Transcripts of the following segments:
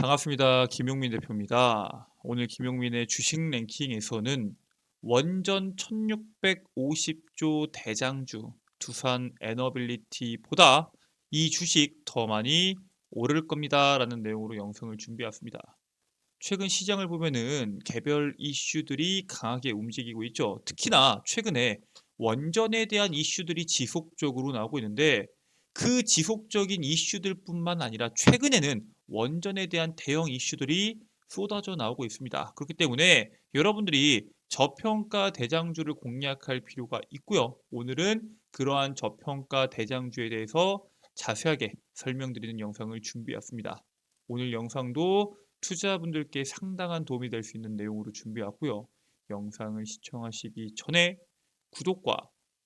반갑습니다. 김용민 대표입니다. 오늘 김용민의 주식 랭킹에서는 원전 1650조 대장주 두산 에너빌리티보다 이 주식 더 많이 오를 겁니다. 라는 내용으로 영상을 준비했습니다. 최근 시장을 보면은 개별 이슈들이 강하게 움직이고 있죠. 특히나 최근에 원전에 대한 이슈들이 지속적으로 나오고 있는데 그 지속적인 이슈들뿐만 아니라 최근에는 원전에 대한 대형 이슈들이 쏟아져 나오고 있습니다. 그렇기 때문에 여러분들이 저평가 대장주를 공략할 필요가 있고요. 오늘은 그러한 저평가 대장주에 대해서 자세하게 설명드리는 영상을 준비했습니다. 오늘 영상도 투자분들께 상당한 도움이 될 수 있는 내용으로 준비했고요. 영상을 시청하시기 전에 구독과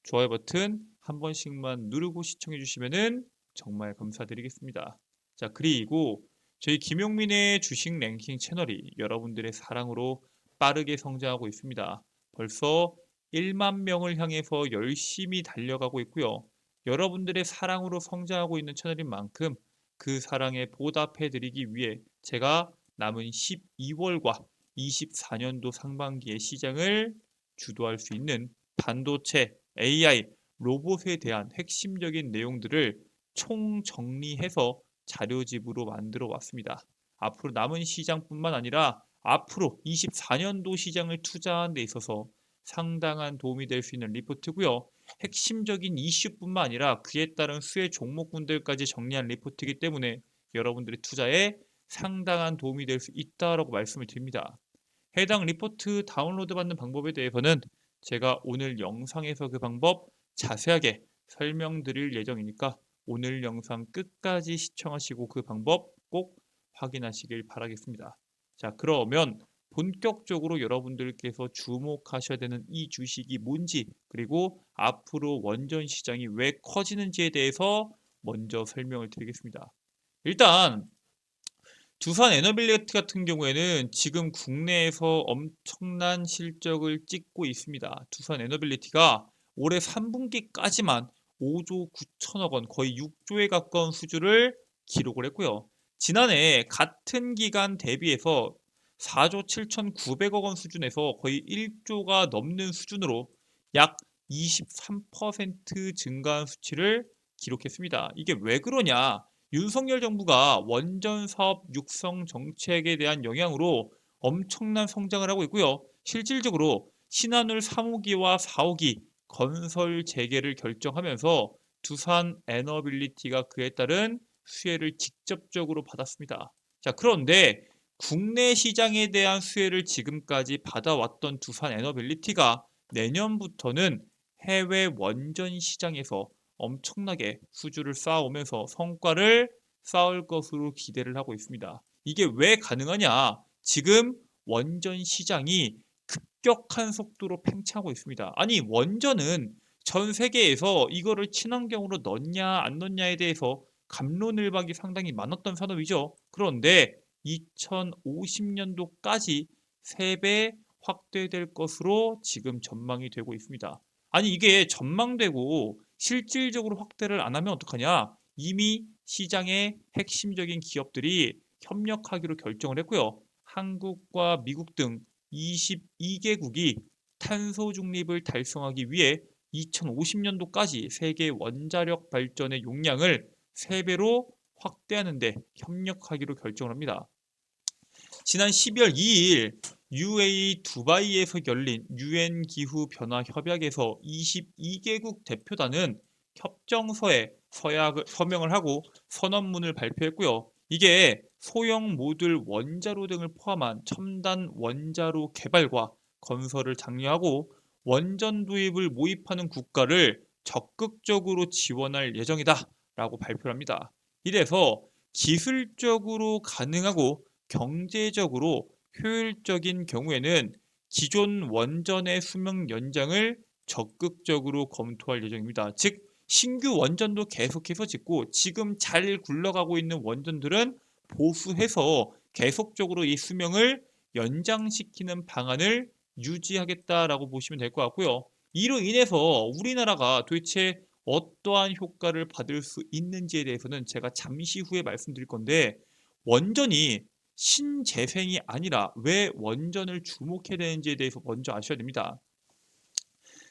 좋아요 버튼 한 번씩만 누르고 시청해 주시면 정말 감사드리겠습니다. 자, 그리고 저희 김용민의 주식 랭킹 채널이 여러분들의 사랑으로 빠르게 성장하고 있습니다. 벌써 1만 명을 향해서 열심히 달려가고 있고요. 여러분들의 사랑으로 성장하고 있는 채널인 만큼 그 사랑에 보답해 드리기 위해 제가 남은 12월과 24년도 상반기의 시장을 주도할 수 있는 반도체, AI, 로봇에 대한 핵심적인 내용들을 총정리해서 자료집으로 만들어 왔습니다. 앞으로 남은 시장뿐만 아니라 앞으로 24년도 시장을 투자하는 데 있어서 상당한 도움이 될 수 있는 리포트고요. 핵심적인 이슈뿐만 아니라 그에 따른 수혜 종목군들까지 정리한 리포트이기 때문에 여러분들의 투자에 상당한 도움이 될 수 있다라고 말씀을 드립니다. 해당 리포트 다운로드 받는 방법에 대해서는 제가 오늘 영상에서 그 방법 자세하게 설명드릴 예정이니까 오늘 영상 끝까지 시청하시고 그 방법 꼭 확인하시길 바라겠습니다. 자, 그러면 본격적으로 여러분들께서 주목하셔야 되는 이 주식이 뭔지 그리고 앞으로 원전 시장이 왜 커지는지에 대해서 먼저 설명을 드리겠습니다. 일단 두산 에너빌리티 같은 경우에는 지금 국내에서 엄청난 실적을 찍고 있습니다. 두산 에너빌리티가 올해 3분기까지만 5조 9천억 원, 거의 6조에 가까운 수주를 기록을 했고요. 지난해 같은 기간 대비해서 4조 7,900억 원 수준에서 거의 1조가 넘는 수준으로 약 23% 증가한 수치를 기록했습니다. 이게 왜 그러냐? 윤석열 정부가 원전 사업 육성 정책에 대한 영향으로 엄청난 성장을 하고 있고요. 실질적으로 신한울 3호기와 4호기 건설 재개를 결정하면서 두산 에너빌리티가 그에 따른 수혜를 직접적으로 받았습니다. 자, 그런데 국내 시장에 대한 수혜를 지금까지 받아왔던 두산 에너빌리티가 내년부터는 해외 원전 시장에서 엄청나게 수주를 쌓아오면서 성과를 쌓을 것으로 기대를 하고 있습니다. 이게 왜 가능하냐? 지금 원전 시장이 급격한 속도로 팽창하고 있습니다. 아니, 원전은 전 세계에서 이거를 친환경으로 넣냐 안 넣냐에 대해서 갑론을박이 상당히 많았던 산업이죠. 그런데 2050년도까지 3배 확대될 것으로 지금 전망이 되고 있습니다. 아니, 이게 전망되고 실질적으로 확대를 안 하면 어떡하냐? 이미 시장의 핵심적인 기업들이 협력하기로 결정을 했고요. 한국과 미국 등 22개국이 탄소 중립을 달성하기 위해 2050년도까지 세계 원자력 발전의 용량을 3배로 확대하는 데 협력하기로 결정을 합니다. 지난 12월 2일 UAE 두바이에서 열린 유엔 기후 변화 협약에서 22개국 대표단은 협정서에 서명을 하고 선언문을 발표했고요. 이게 소형 모듈 원자로 등을 포함한 첨단 원자로 개발과 건설을 장려하고 원전 도입을 모집하는 국가를 적극적으로 지원할 예정이다라고 발표를 합니다. 이래서 기술적으로 가능하고 경제적으로 효율적인 경우에는 기존 원전의 수명 연장을 적극적으로 검토할 예정입니다. 즉 신규 원전도 계속해서 짓고 지금 잘 굴러가고 있는 원전들은 보수해서 계속적으로 이 수명을 연장시키는 방안을 유지하겠다라고 보시면 될 것 같고요. 이로 인해서 우리나라가 도대체 어떠한 효과를 받을 수 있는지에 대해서는 제가 잠시 후에 말씀드릴 건데 원전이 신재생이 아니라 왜 원전을 주목해야 되는지에 대해서 먼저 아셔야 됩니다.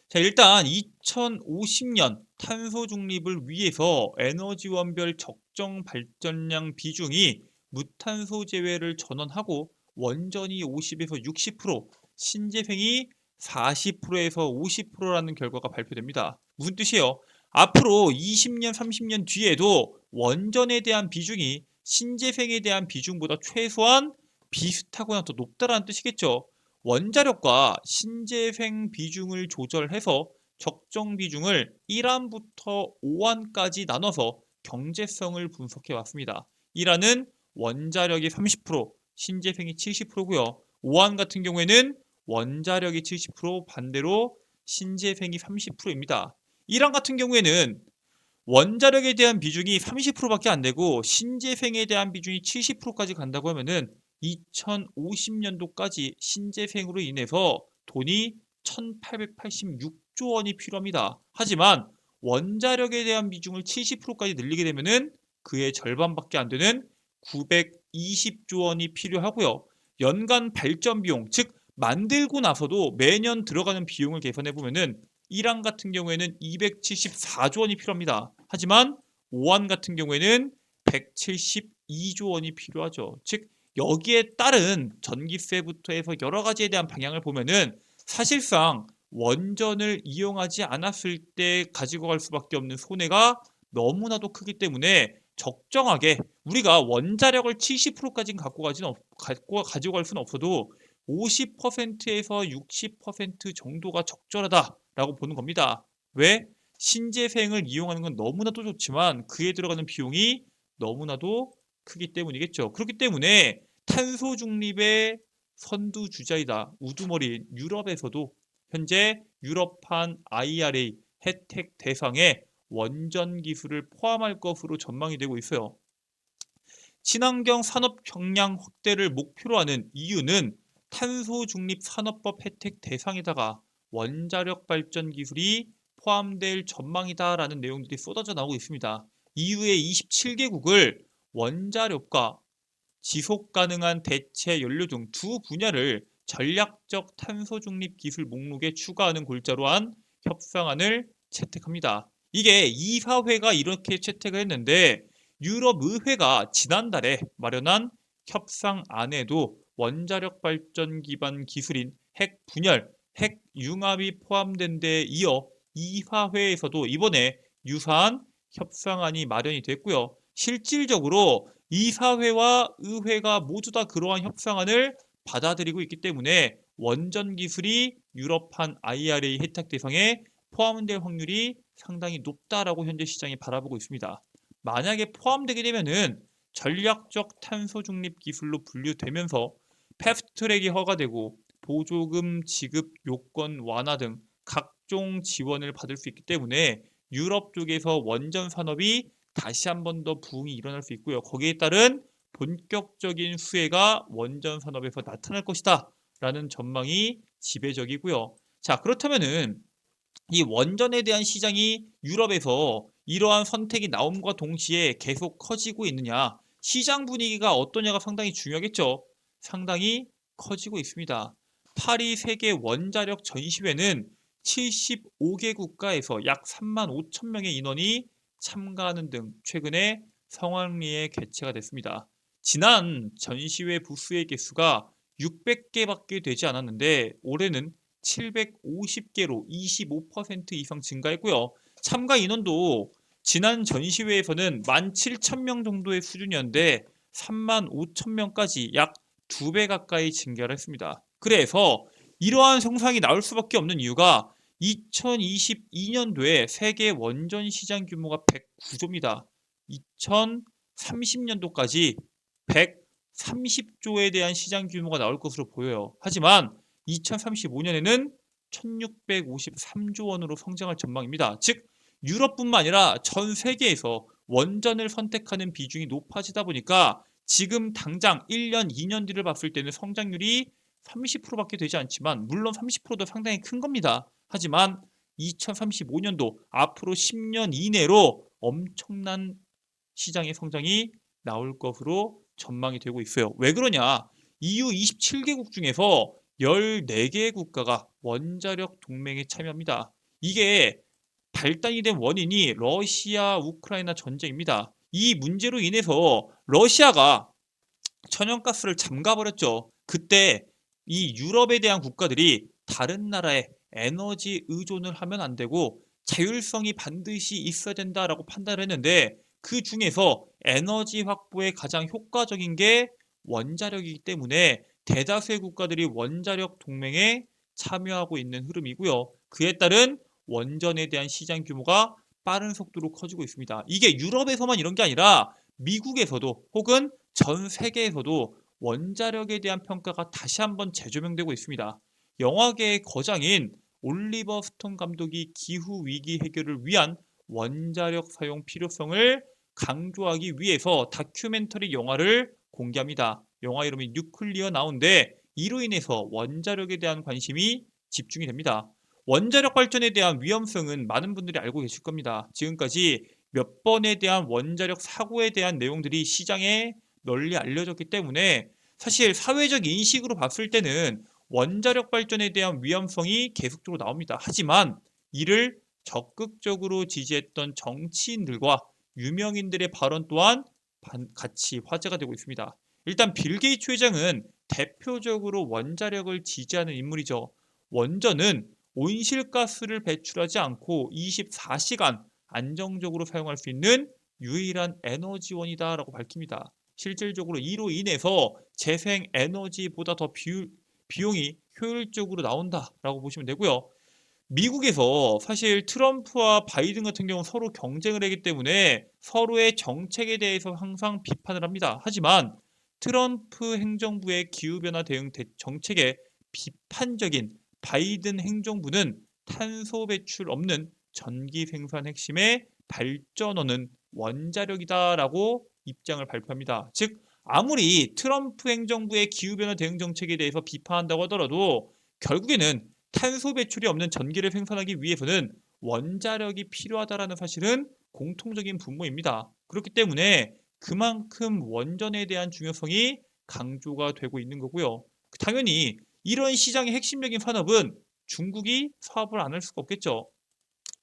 자, 일단 2050년 탄소 중립을 위해서 에너지원별 적정 발전량 비중이 무탄소 제외를 전원하고 원전이 50에서 60%, 신재생이 40%에서 50%라는 결과가 발표됩니다. 무슨 뜻이에요? 앞으로 20년, 30년 뒤에도 원전에 대한 비중이 신재생에 대한 비중보다 최소한 비슷하거나 더 높다라는 뜻이겠죠. 원자력과 신재생 비중을 조절해서 적정 비중을 1안부터 5안까지 나눠서 경제성을 분석해 왔습니다. 1안은 원자력이 30%, 신재생이 70%고요. 5안 같은 경우에는 원자력이 70%, 반대로 신재생이 30%입니다. 1안 같은 경우에는 원자력에 대한 비중이 30%밖에 안 되고 신재생에 대한 비중이 70%까지 간다고 하면은 2050년도까지 신재생으로 인해서 돈이 1886조 원이 필요합니다. 하지만 원자력에 대한 비중을 70%까지 늘리게 되면은 그의 절반밖에 안 되는 920조 원이 필요하고요. 연간 발전 비용, 즉 만들고 나서도 매년 들어가는 비용을 계산해 보면은 1안 같은 경우에는 274조 원이 필요합니다. 하지만 5안 같은 경우에는 172조 원이 필요하죠. 즉 여기에 따른 전기세부터 해서 여러 가지에 대한 방향을 보면은 사실상 원전을 이용하지 않았을 때 가지고 갈 수밖에 없는 손해가 너무나도 크기 때문에 적정하게 우리가 원자력을 70%까지는 가지고 갈 수는 없어도 50%에서 60% 정도가 적절하다라고 보는 겁니다. 왜? 신재생을 이용하는 건 너무나도 좋지만 그에 들어가는 비용이 너무나도 크기 때문이겠죠. 그렇기 때문에 탄소 중립의 선두주자이다. 우두머리인 유럽에서도 현재 유럽판 IRA 혜택 대상에 원전 기술을 포함할 것으로 전망이 되고 있어요. 친환경 산업 역량 확대를 목표로 하는 EU는 탄소 중립 산업법 혜택 대상에다가 원자력 발전 기술이 포함될 전망이다라는 내용들이 쏟아져 나오고 있습니다. EU의 27개국을 원자력과 지속 가능한 대체 연료 등 두 분야를 전략적 탄소 중립 기술 목록에 추가하는 골자로 한 협상안을 채택합니다. 이게 이사회가 이렇게 채택을 했는데 유럽 의회가 지난달에 마련한 협상안에도 원자력 발전 기반 기술인 핵 분열, 핵 융합이 포함된 데 이어 이사회에서도 이번에 유사한 협상안이 마련이 됐고요. 실질적으로 이사회와 의회가 모두 다 그러한 협상안을 받아들이고 있기 때문에 원전 기술이 유럽판 IRA 혜택 대상에 포함될 확률이 상당히 높다라고 현재 시장이 바라보고 있습니다. 만약에 포함되게 되면은 전략적 탄소 중립 기술로 분류되면서 패스트트랙이 허가되고 보조금 지급 요건 완화 등 각종 지원을 받을 수 있기 때문에 유럽 쪽에서 원전 산업이 다시 한 번 더 부흥이 일어날 수 있고요. 거기에 따른 본격적인 수혜가 원전 산업에서 나타날 것이다 라는 전망이 지배적이고요. 자, 그렇다면은 이 원전에 대한 시장이 유럽에서 이러한 선택이 나옴과 동시에 계속 커지고 있느냐, 시장 분위기가 어떠냐가 상당히 중요하겠죠. 상당히 커지고 있습니다. 파리 세계 원자력 전시회는 75개 국가에서 약 3만 5천 명의 인원이 참가하는 등 최근에 성황리에 개최가 됐습니다. 지난 전시회 부스의 개수가 600개밖에 되지 않았는데 올해는 750개로 25% 이상 증가했고요. 참가 인원도 지난 전시회에서는 17,000명 정도의 수준이었는데 35,000명까지 약 2배 가까이 증가를 했습니다. 그래서 이러한 형상이 나올 수밖에 없는 이유가 2022년도에 세계 원전 시장 규모가 109조입니다. 2030년도까지 130조에 대한 시장 규모가 나올 것으로 보여요. 하지만 2035년에는 1653조 원으로 성장할 전망입니다. 즉 유럽뿐만 아니라 전 세계에서 원전을 선택하는 비중이 높아지다 보니까 지금 당장 1년, 2년 뒤를 봤을 때는 성장률이 30%밖에 되지 않지만 물론 30%도 상당히 큰 겁니다. 하지만 2035년도 앞으로 10년 이내로 엄청난 시장의 성장이 나올 것으로 전망이 되고 있어요. 왜 그러냐? EU 27개국 중에서 14개의 국가가 원자력 동맹에 참여합니다. 이게 발단이 된 원인이 러시아 우크라이나 전쟁입니다. 이 문제로 인해서 러시아가 천연가스를 잠가버렸죠. 그때 이 유럽에 대한 국가들이 다른 나라에 에너지 의존을 하면 안 되고 자율성이 반드시 있어야 된다라고 판단을 했는데, 그 중에서 에너지 확보에 가장 효과적인 게 원자력이기 때문에 대다수의 국가들이 원자력 동맹에 참여하고 있는 흐름이고요. 그에 따른 원전에 대한 시장 규모가 빠른 속도로 커지고 있습니다. 이게 유럽에서만 이런 게 아니라 미국에서도 혹은 전 세계에서도 원자력에 대한 평가가 다시 한번 재조명되고 있습니다. 영화계의 거장인 올리버 스톤 감독이 기후 위기 해결을 위한 원자력 사용 필요성을 강조하기 위해서 다큐멘터리 영화를 공개합니다. 영화 이름이 뉴클리어 나운데, 이로 인해서 원자력에 대한 관심이 집중이 됩니다. 원자력 발전에 대한 위험성은 많은 분들이 알고 계실 겁니다. 지금까지 몇 번에 대한 원자력 사고에 대한 내용들이 시장에 널리 알려졌기 때문에 사실 사회적 인식으로 봤을 때는 원자력 발전에 대한 위험성이 계속적으로 나옵니다. 하지만 이를 적극적으로 지지했던 정치인들과 유명인들의 발언 또한 같이 화제가 되고 있습니다. 일단 빌 게이츠 회장은 대표적으로 원자력을 지지하는 인물이죠. 원전은 온실가스를 배출하지 않고 24시간 안정적으로 사용할 수 있는 유일한 에너지원이다라고 밝힙니다. 실질적으로 이로 인해서 재생 에너지보다 더 비용이 효율적으로 나온다라고 보시면 되고요. 미국에서 사실 트럼프와 바이든 같은 경우 서로 경쟁을 하기 때문에 서로의 정책에 대해서 항상 비판을 합니다. 하지만 트럼프 행정부의 기후변화 대응 정책에 비판적인 바이든 행정부는 탄소 배출 없는 전기 생산 핵심의 발전원은 원자력이다라고 입장을 발표합니다. 즉, 아무리 트럼프 행정부의 기후변화 대응 정책에 대해서 비판한다고 하더라도 결국에는 탄소 배출이 없는 전기를 생산하기 위해서는 원자력이 필요하다라는 사실은 공통적인 분모입니다. 그렇기 때문에 그만큼 원전에 대한 중요성이 강조가 되고 있는 거고요. 당연히 이런 시장의 핵심적인 산업은 중국이 사업을 안 할 수가 없겠죠.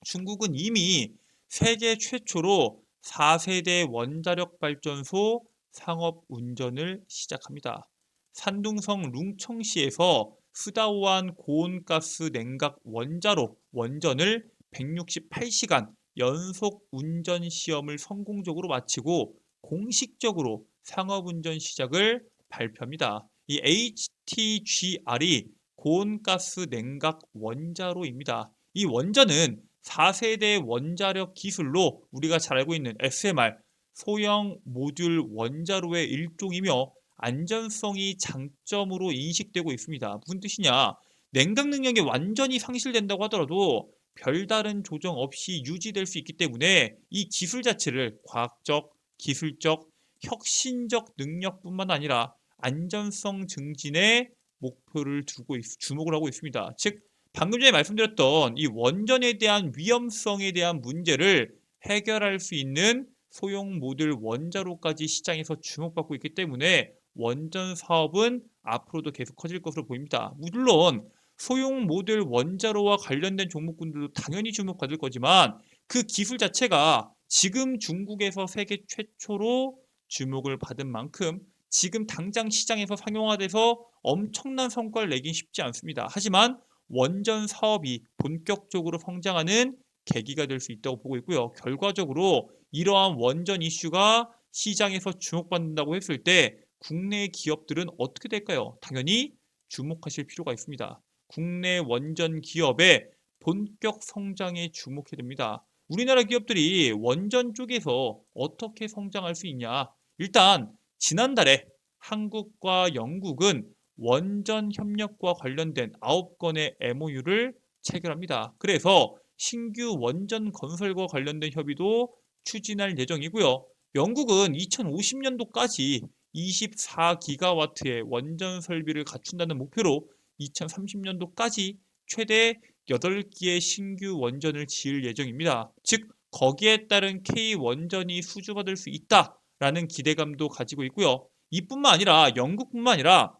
중국은 이미 세계 최초로 4세대 원자력 발전소 상업 운전을 시작합니다. 산둥성 룽청시에서 수다오안 고온가스 냉각 원자로 원전을 168시간 연속 운전 시험을 성공적으로 마치고 공식적으로 상업 운전 시작을 발표합니다. 이 HTGR이 고온가스 냉각 원자로입니다. 이 원전은 4세대 원자력 기술로 우리가 잘 알고 있는 SMR, 소형 모듈 원자로의 일종이며 안전성이 장점으로 인식되고 있습니다. 무슨 뜻이냐? 냉각 능력이 완전히 상실된다고 하더라도 별다른 조정 없이 유지될 수 있기 때문에 이 기술 자체를 과학적, 기술적, 혁신적 능력뿐만 아니라 안전성 증진에 목표를 두고 주목을 하고 있습니다. 즉, 방금 전에 말씀드렸던 이 원전에 대한 위험성에 대한 문제를 해결할 수 있는 소형 모듈 원자로까지 시장에서 주목받고 있기 때문에 원전 사업은 앞으로도 계속 커질 것으로 보입니다. 물론 소형 모듈 원자로와 관련된 종목군들도 당연히 주목받을 거지만 그 기술 자체가 지금 중국에서 세계 최초로 주목을 받은 만큼 지금 당장 시장에서 상용화돼서 엄청난 성과를 내긴 쉽지 않습니다. 하지만 원전 사업이 본격적으로 성장하는 계기가 될 수 있다고 보고 있고요. 결과적으로 이러한 원전 이슈가 시장에서 주목받는다고 했을 때 국내 기업들은 어떻게 될까요? 당연히 주목하실 필요가 있습니다. 국내 원전 기업의 본격 성장에 주목해야 됩니다. 우리나라 기업들이 원전 쪽에서 어떻게 성장할 수 있냐? 일단 지난달에 한국과 영국은 원전 협력과 관련된 9건의 MOU를 체결합니다. 그래서 신규 원전 건설과 관련된 협의도 추진할 예정이고요. 영국은 2050년도까지 24기가와트의 원전 설비를 갖춘다는 목표로 2030년도까지 최대 8기의 신규 원전을 지을 예정입니다. 즉, 거기에 따른 K 원전이 수주받을 수 있다라는 기대감도 가지고 있고요. 이뿐만 아니라 영국뿐만 아니라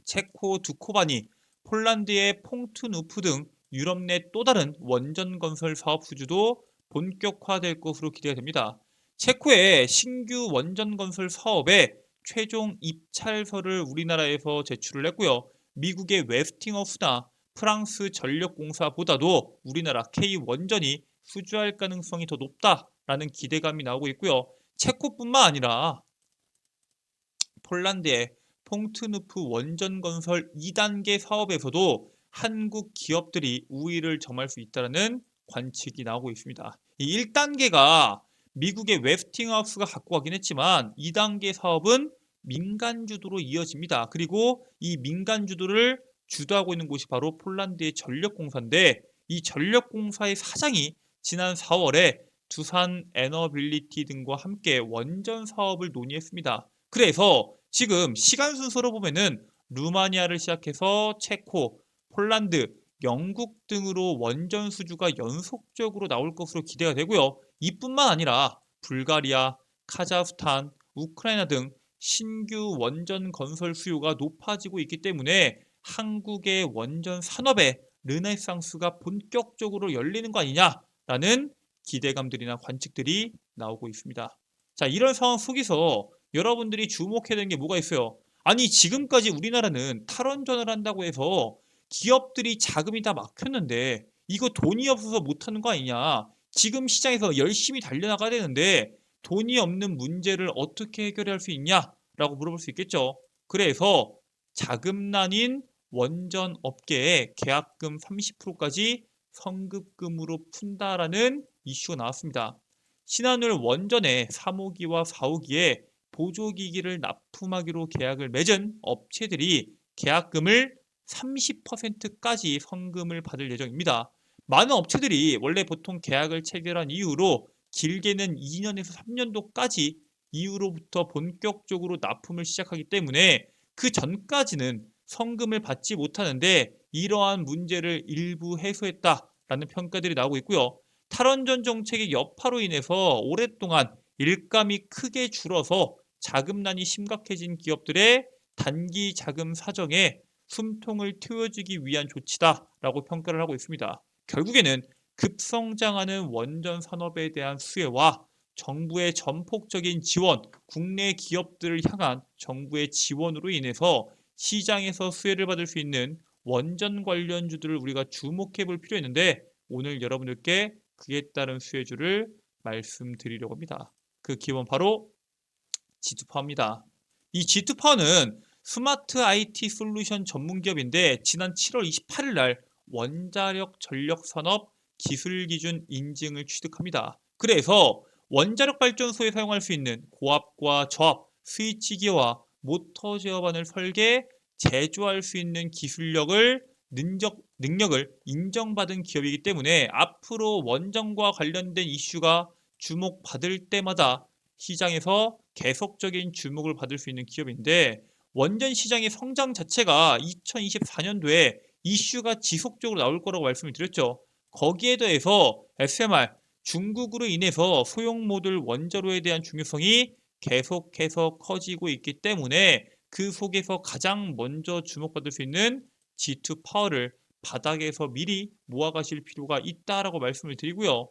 체코 두코바니, 폴란드의 퐁트누프 등 유럽 내 또 다른 원전 건설 사업 수주도 본격화될 것으로 기대가 됩니다. 체코의 신규 원전 건설 사업에 최종 입찰서를 우리나라에서 제출을 했고요. 미국의 웨스팅하우스나 프랑스 전력공사보다도 우리나라 K원전이 수주할 가능성이 더 높다라는 기대감이 나오고 있고요. 체코뿐만 아니라 폴란드의 퐁트누프 원전 건설 2단계 사업에서도 한국 기업들이 우위를 점할 수 있다는 관측이 나오고 있습니다. 이 1단계가 미국의 웨스팅하우스가 갖고 가긴 했지만 2단계 사업은 민간 주도로 이어집니다. 그리고 이 민간 주도를 주도하고 있는 곳이 바로 폴란드의 전력공사인데 이 전력공사의 사장이 지난 4월에 두산 에너빌리티 등과 함께 원전 사업을 논의했습니다. 그래서 지금 시간 순서로 보면은 루마니아를 시작해서 체코, 폴란드, 영국 등으로 원전 수주가 연속적으로 나올 것으로 기대가 되고요. 이뿐만 아니라 불가리아, 카자흐스탄, 우크라이나 등 신규 원전 건설 수요가 높아지고 있기 때문에 한국의 원전 산업의 르네상스가 본격적으로 열리는 거 아니냐라는 기대감들이나 관측들이 나오고 있습니다. 자, 이런 상황 속에서 여러분들이 주목해야 되는 게 뭐가 있어요? 아니, 지금까지 우리나라는 탈원전을 한다고 해서 기업들이 자금이 다 막혔는데 이거 돈이 없어서 못하는 거 아니냐? 지금 시장에서 열심히 달려나가야 되는데 돈이 없는 문제를 어떻게 해결할 수 있냐? 라고 물어볼 수 있겠죠. 그래서 자금난인 원전 업계에 계약금 30%까지 성급금으로 푼다라는 이슈가 나왔습니다. 신한울 원전의 3호기와 4호기에 보조기기를 납품하기로 계약을 맺은 업체들이 계약금을 30%까지 성금을 받을 예정입니다. 많은 업체들이 원래 보통 계약을 체결한 이후로 길게는 2년에서 3년도까지 이후로부터 본격적으로 납품을 시작하기 때문에 그 전까지는 성금을 받지 못하는데 이러한 문제를 일부 해소했다라는 평가들이 나오고 있고요. 탈원전 정책의 여파로 인해서 오랫동안 일감이 크게 줄어서 자금난이 심각해진 기업들의 단기 자금 사정에 숨통을 트여주기 위한 조치다라고 평가를 하고 있습니다. 결국에는 급성장하는 원전 산업에 대한 수혜와 정부의 전폭적인 지원, 국내 기업들을 향한 정부의 지원으로 인해서 시장에서 수혜를 받을 수 있는 원전 관련주들을 우리가 주목해 볼 필요 있는데 오늘 여러분들께 그에 따른 수혜주를 말씀드리려고 합니다. 그 기원 바로 G2파워입니다. 이 G2파워는 스마트 IT 솔루션 전문 기업인데 지난 7월 28일 날 원자력 전력 산업 기술 기준 인증을 취득합니다. 그래서 원자력 발전소에 사용할 수 있는 고압과 저압, 스위치기와 모터 제어반을 설계, 제조할 수 있는 기술력을 능력을 인정받은 기업이기 때문에 앞으로 원전과 관련된 이슈가 주목받을 때마다 시장에서 계속적인 주목을 받을 수 있는 기업인데 원전 시장의 성장 자체가 2024년도에 이슈가 지속적으로 나올 거라고 말씀을 드렸죠. 거기에 더해서 SMR, 중국으로 인해서 소형 모듈 원자로에 대한 중요성이 계속해서 커지고 있기 때문에 그 속에서 가장 먼저 주목받을 수 있는 G2 파워를 바닥에서 미리 모아가실 필요가 있다라고 말씀을 드리고요.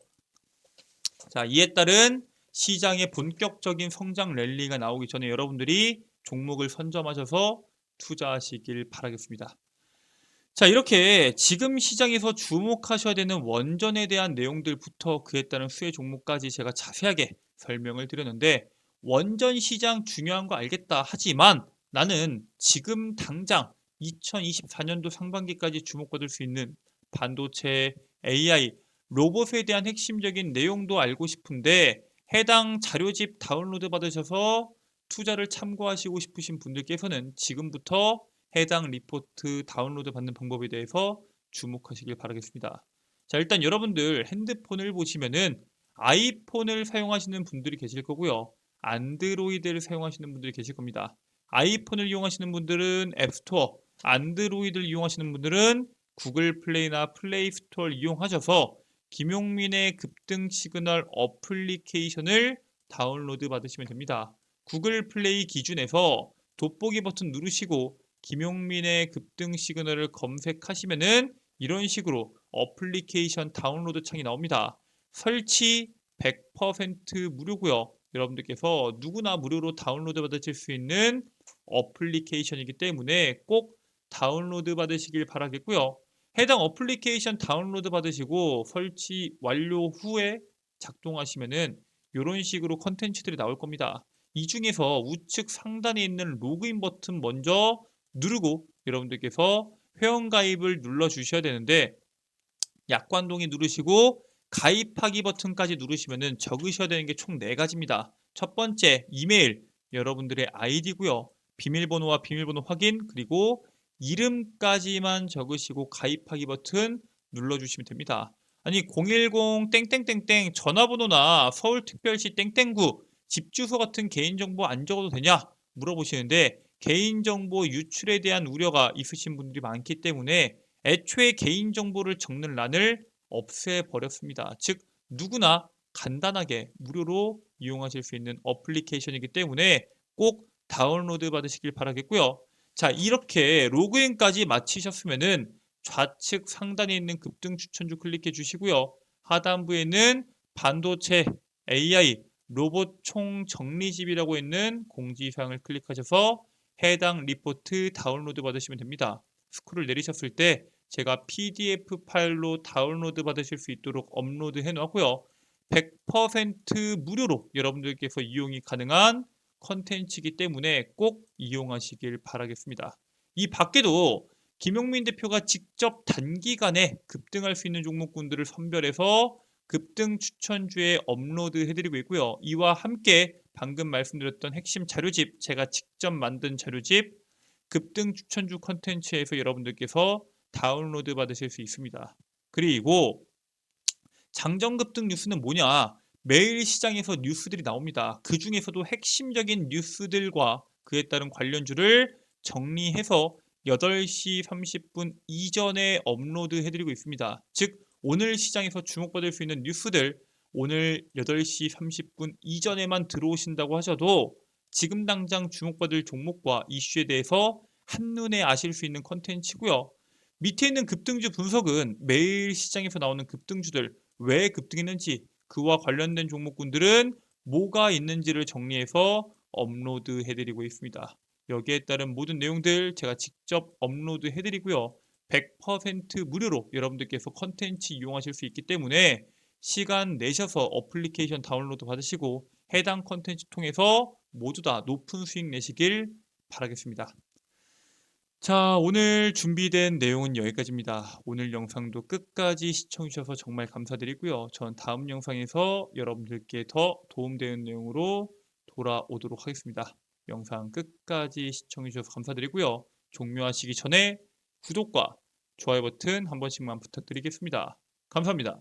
자, 이에 따른 시장의 본격적인 성장 랠리가 나오기 전에 여러분들이 종목을 선점하셔서 투자하시길 바라겠습니다. 자, 이렇게 지금 시장에서 주목하셔야 되는 원전에 대한 내용들부터 그에 따른 수혜 종목까지 제가 자세하게 설명을 드렸는데 원전 시장 중요한 거 알겠다 하지만 나는 지금 당장 2024년도 상반기까지 주목받을 수 있는 반도체, AI, 로봇에 대한 핵심적인 내용도 알고 싶은데 해당 자료집 다운로드 받으셔서 투자를 참고하시고 싶으신 분들께서는 지금부터 해당 리포트 다운로드 받는 방법에 대해서 주목하시길 바라겠습니다. 자, 일단 여러분들 핸드폰을 보시면은 아이폰을 사용하시는 분들이 계실 거고요. 안드로이드를 사용하시는 분들이 계실 겁니다. 아이폰을 이용하시는 분들은 앱스토어, 안드로이드를 이용하시는 분들은 구글 플레이나 플레이 스토어를 이용하셔서 김용민의 급등 시그널 어플리케이션을 다운로드 받으시면 됩니다. 구글 플레이 기준에서 돋보기 버튼 누르시고 김용민의 급등 시그널을 검색하시면은 이런 식으로 어플리케이션 다운로드 창이 나옵니다. 설치 100% 무료고요. 여러분들께서 누구나 무료로 다운로드 받으실 수 있는 어플리케이션이기 때문에 꼭 다운로드 받으시길 바라겠고요. 해당 어플리케이션 다운로드 받으시고 설치 완료 후에 작동하시면은 이런 식으로 컨텐츠들이 나올 겁니다. 이 중에서 우측 상단에 있는 로그인 버튼 먼저 누르고 여러분들께서 회원가입을 눌러 주셔야 되는데 약관동의 누르시고 가입하기 버튼까지 누르시면은 적으셔야 되는 게 총 4가지입니다. 첫 번째 이메일 여러분들의 아이디고요. 비밀번호와 비밀번호 확인 그리고 이름까지만 적으시고 가입하기 버튼 눌러주시면 됩니다. 아니 010 땡땡땡땡 전화번호나 서울특별시 땡땡구 집 주소 같은 개인정보 안 적어도 되냐 물어보시는데 개인정보 유출에 대한 우려가 있으신 분들이 많기 때문에 애초에 개인정보를 적는 란을 없애버렸습니다. 즉 누구나 간단하게 무료로 이용하실 수 있는 어플리케이션이기 때문에 꼭 다운로드 받으시길 바라겠고요. 자, 이렇게 로그인까지 마치셨으면은 좌측 상단에 있는 급등 추천주 클릭해 주시고요. 하단부에는 반도체, AI, 로봇 총 정리집이라고 있는 공지사항을 클릭하셔서 해당 리포트 다운로드 받으시면 됩니다. 스크롤 내리셨을 때 제가 PDF 파일로 다운로드 받으실 수 있도록 업로드 해 놨고요. 100% 무료로 여러분들께서 이용이 가능한 컨텐츠이기 때문에 꼭 이용하시길 바라겠습니다. 이 밖에도 김용민 대표가 직접 단기간에 급등할 수 있는 종목군들을 선별해서 급등 추천주에 업로드 해드리고 있고요. 이와 함께 방금 말씀드렸던 핵심 자료집, 제가 직접 만든 자료집 급등 추천주 컨텐츠에서 여러분들께서 다운로드 받으실 수 있습니다. 그리고 장정 급등 뉴스는 뭐냐? 매일 시장에서 뉴스들이 나옵니다. 그 중에서도 핵심적인 뉴스들과 그에 따른 관련주를 정리해서 8시 30분 이전에 업로드 해드리고 있습니다. 즉 오늘 시장에서 주목받을 수 있는 뉴스들 오늘 8시 30분 이전에만 들어오신다고 하셔도 지금 당장 주목받을 종목과 이슈에 대해서 한눈에 아실 수 있는 컨텐츠고요. 밑에 있는 급등주 분석은 매일 시장에서 나오는 급등주들 왜 급등했는지 그와 관련된 종목군들은 뭐가 있는지를 정리해서 업로드 해드리고 있습니다. 여기에 따른 모든 내용들 제가 직접 업로드 해드리고요. 100% 무료로 여러분들께서 컨텐츠 이용하실 수 있기 때문에 시간 내셔서 어플리케이션 다운로드 받으시고 해당 컨텐츠 통해서 모두 다 높은 수익 내시길 바라겠습니다. 자, 오늘 준비된 내용은 여기까지입니다. 오늘 영상도 끝까지 시청해주셔서 정말 감사드리고요. 전 다음 영상에서 여러분들께 더 도움되는 내용으로 돌아오도록 하겠습니다. 영상 끝까지 시청해주셔서 감사드리고요. 종료하시기 전에 구독과 좋아요 버튼 한 번씩만 부탁드리겠습니다. 감사합니다.